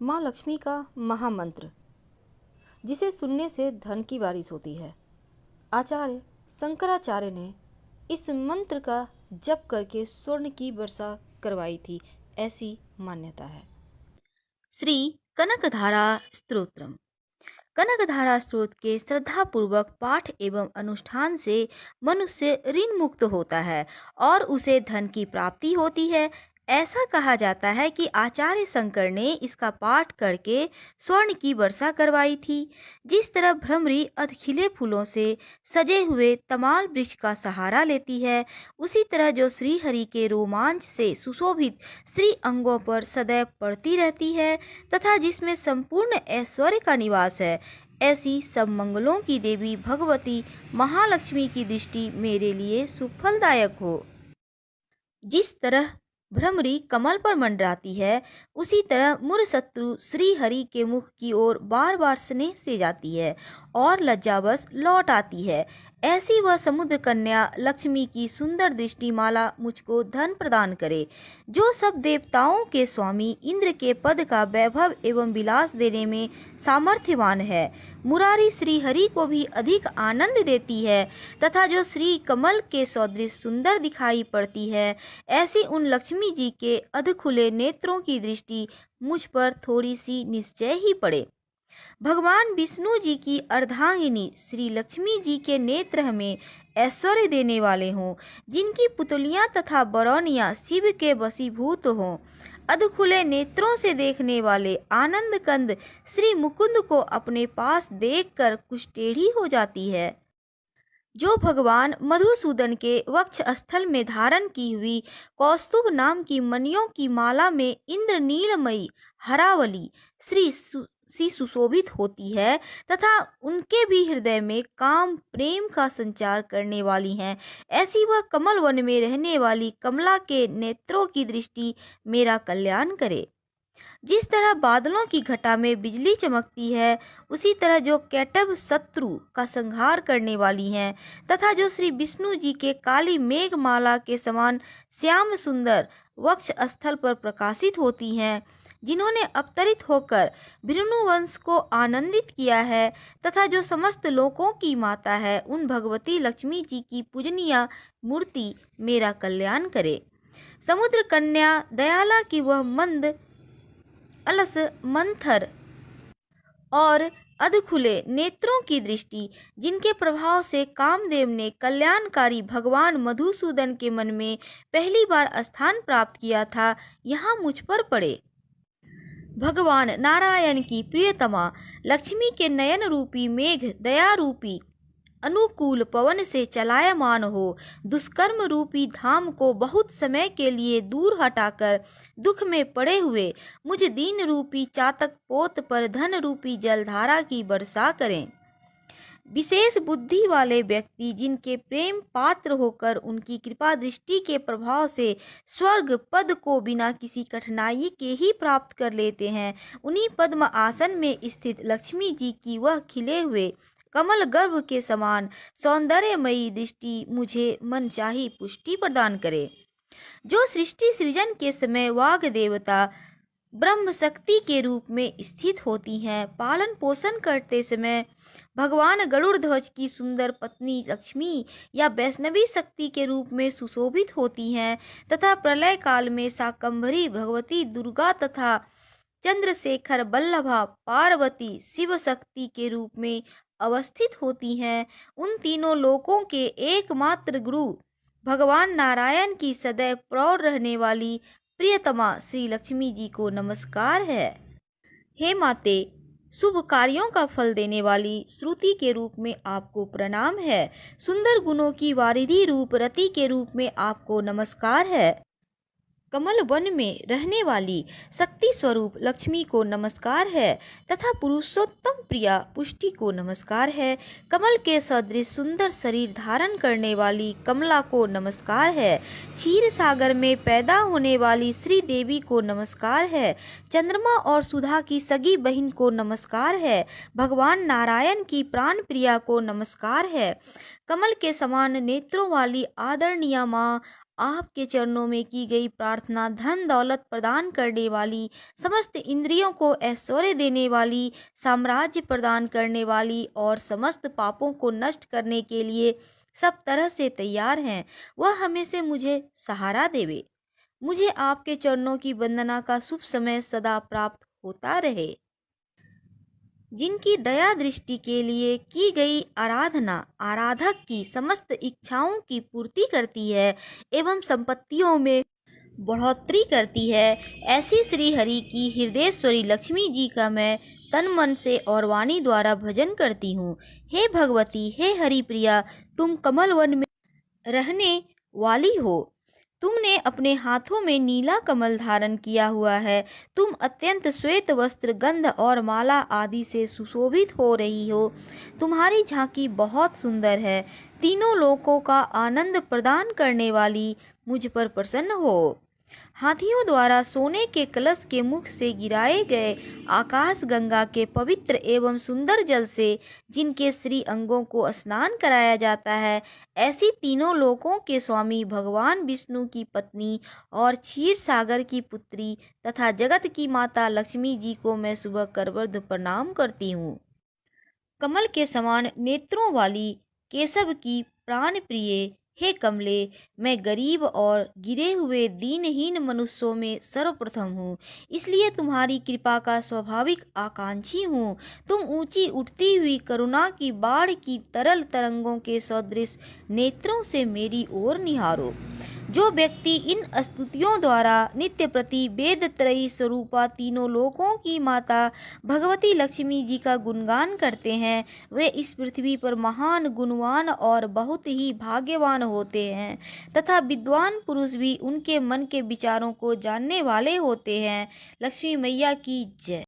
माँ लक्ष्मी का महामंत्र, जिसे सुनने से धन की बारिश होती है। आचार्य शंकराचार्य ने इस मंत्र का जप करके स्वर्ण की वर्षा करवाई थी, ऐसी मान्यता है। श्री कनकधारा स्तोत्रम। कनकधारा स्तोत्र के श्रद्धापूर्वक पाठ एवं अनुष्ठान से मनुष्य ऋण मुक्त होता है और उसे धन की प्राप्ति होती है। ऐसा कहा जाता है कि आचार्य शंकर ने इसका पाठ करके स्वर्ण की वर्षा करवाई थी। जिस तरह भ्रमरी अधखिले फूलों से सजे हुए तमाल वृक्ष का सहारा लेती है, उसी तरह जो श्री हरि के रोमांच से सुशोभित श्री अंगों पर सदैव पड़ती रहती है तथा जिसमें संपूर्ण ऐश्वर्य का निवास है, ऐसी सब मंगलों की देवी भगवती महालक्ष्मी की दृष्टि मेरे लिए सुफलदायक हो। जिस तरह भ्रमरी कमल पर मंडराती है, उसी तरह मुर शत्रु श्री हरि के मुख की ओर बार बार स्नेह से जाती है और लज्जावश लौट आती है। ऐसी वह समुद्र कन्या लक्ष्मी की सुंदर दृष्टि माला मुझको धन प्रदान करे, जो सब देवताओं के स्वामी इंद्र के पद का वैभव एवं विलास देने में सामर्थ्यवान है, मुरारी श्री हरि को भी अधिक आनंद देती है तथा जो श्री कमल के सदृश सुंदर दिखाई पड़ती है। ऐसी उन लक्ष्मी जी के अधखुले नेत्रों की दृष्टि मुझ पर थोड़ी सी निश्चय ही पड़े। भगवान विष्णु जी की अर्धांगिनी श्री लक्ष्मी जी के नेत्र हमें ऐश्वर्य देने वाले हों, जिनकी पुतलियां तथा बरौनियां शिव के वशीभूत हों। अधखुले नेत्रों से देखने वाले आनंद कंद श्री मुकुंद को अपने पास देखकर कुछ टेढ़ी हो जाती है। जो भगवान मधुसूदन के वक्ष स्थल में धारण की हुई कौस्तुभ नाम की मणियों की माला में इंद्र नीलमयी हरावली सी सुशोभित होती है तथा उनके भी हृदय में काम प्रेम का संचार करने वाली हैं, ऐसी वह कमल वन में रहने वाली कमला के नेत्रों की दृष्टि मेरा कल्याण करे। जिस तरह बादलों की घटा में बिजली चमकती है, उसी तरह जो कैटभ शत्रु का संहार करने वाली हैं तथा जो श्री विष्णु जी के काली मेघमाला के समान श्याम सुंदर वक्ष स्थल पर प्रकाशित होती हैं, जिन्होंने अवतरित होकर भृनु वंश को आनंदित किया है तथा जो समस्त लोकों की माता है, उन भगवती लक्ष्मी जी की पूजनीय मूर्ति मेरा कल्याण करे। समुद्र कन्या दयाला की वह मंद अलस मंथर और अधखुले नेत्रों की दृष्टि, जिनके प्रभाव से कामदेव ने कल्याणकारी भगवान मधुसूदन के मन में पहली बार स्थान प्राप्त किया था, यहाँ मुझ पर पड़े। भगवान नारायण की प्रियतमा लक्ष्मी के नयन रूपी मेघ दया रूपी अनुकूल पवन से चलायमान हो, दुष्कर्म रूपी धाम को बहुत समय के लिए दूर हटाकर दुख में पड़े हुए मुझ दीन रूपी चातक पोत पर धन रूपी जलधारा की वर्षा करें। विशेष बुद्धि वाले व्यक्ति जिनके प्रेम पात्र होकर उनकी कृपा दृष्टि के प्रभाव से स्वर्ग पद को बिना किसी कठिनाई के ही प्राप्त कर लेते हैं, उन्हीं पद्म आसन में स्थित लक्ष्मी जी की वह खिले हुए कमल गर्भ के समान सौंदर्यमयी दृष्टि मुझे मनचाही पुष्टि प्रदान करे। जो सृष्टि सृजन के समय वाग देवता ब्रह्म शक्ति के रूप में स्थित होती हैं, पालन पोषण करते समय भगवान गरुड़ ध्वज की सुंदर पत्नी लक्ष्मी या वैष्णवी शक्ति के रूप में सुशोभित होती हैं तथा प्रलय काल में शाकंभरी भगवती दुर्गा तथा चंद्रशेखर वल्लभा पार्वती शिव शक्ति के रूप में अवस्थित होती हैं, उन तीनों लोकों के एकमात्र गुरु भगवान नारायण की सदैव प्रौढ़ रहने वाली प्रियतमा श्री लक्ष्मी जी को नमस्कार है। हे माते, शुभ कार्यों का फल देने वाली श्रुति के रूप में आपको प्रणाम है। सुंदर गुणों की वारिधि रूप रति के रूप में आपको नमस्कार है। कमल वन में रहने वाली शक्ति स्वरूप लक्ष्मी को नमस्कार है तथा पुरुषोत्तम प्रिया पुष्टि को नमस्कार है। कमल के सदृश सुंदर शरीर धारण करने वाली कमला को नमस्कार है। क्षीर सागर में पैदा होने वाली श्री देवी को नमस्कार है। चंद्रमा और सुधा की सगी बहन को नमस्कार है। भगवान नारायण की प्राण प्रिया को नमस्कार है। कमल के समान नेत्रों वाली आदरणीय माँ आपके चरणों में की गई प्रार्थना धन दौलत प्रदान करने वाली, समस्त इंद्रियों को ऐश्वर्य देने वाली, साम्राज्य प्रदान करने वाली और समस्त पापों को नष्ट करने के लिए सब तरह से तैयार हैं। वह हमेशा मुझे सहारा देवे। मुझे आपके चरणों की वंदना का शुभ समय सदा प्राप्त होता रहे। जिनकी दया दृष्टि के लिए की गई आराधना आराधक की समस्त इच्छाओं की पूर्ति करती है एवं संपत्तियों में बढ़ोतरी करती है, ऐसी श्री हरि की हृदयेश्वरी लक्ष्मी जी का मैं तन मन से और वाणी द्वारा भजन करती हूँ। हे भगवती, हे हरि प्रिया, तुम कमल वन में रहने वाली हो। तुमने अपने हाथों में नीला कमल धारण किया हुआ है। तुम अत्यंत श्वेत वस्त्र, गंध और माला आदि से सुशोभित हो रही हो। तुम्हारी झांकी बहुत सुंदर है। तीनों लोकों का आनंद प्रदान करने वाली मुझ पर प्रसन्न हो। हाथियों द्वारा सोने के कलश के मुख से गिराए गए आकाश गंगा के पवित्र एवं सुंदर जल से जिनके श्री अंगों को स्नान कराया जाता है, ऐसी तीनों लोकों के स्वामी भगवान विष्णु की पत्नी और क्षीर सागर की पुत्री तथा जगत की माता लक्ष्मी जी को मैं सुबह करवृद्ध प्रणाम करती हूँ। कमल के समान नेत्रों वाली केशव की प्राण प्रिय, हे कमले, मैं गरीब और गिरे हुए दीनहीन मनुष्यों में सर्वप्रथम हूँ, इसलिए तुम्हारी कृपा का स्वाभाविक आकांक्षी हूँ। तुम ऊंची उठती हुई करुणा की बाढ़ की तरल तरंगों के सदृश नेत्रों से मेरी ओर निहारो। जो व्यक्ति इन स्तुतियों द्वारा नित्य प्रति वेद त्रयी स्वरूपा तीनों लोकों की माता भगवती लक्ष्मी जी का गुणगान करते हैं, वे इस पृथ्वी पर महान, गुणवान और बहुत ही भाग्यवान होते हैं तथा विद्वान पुरुष भी उनके मन के विचारों को जानने वाले होते हैं। लक्ष्मी मैया की जय।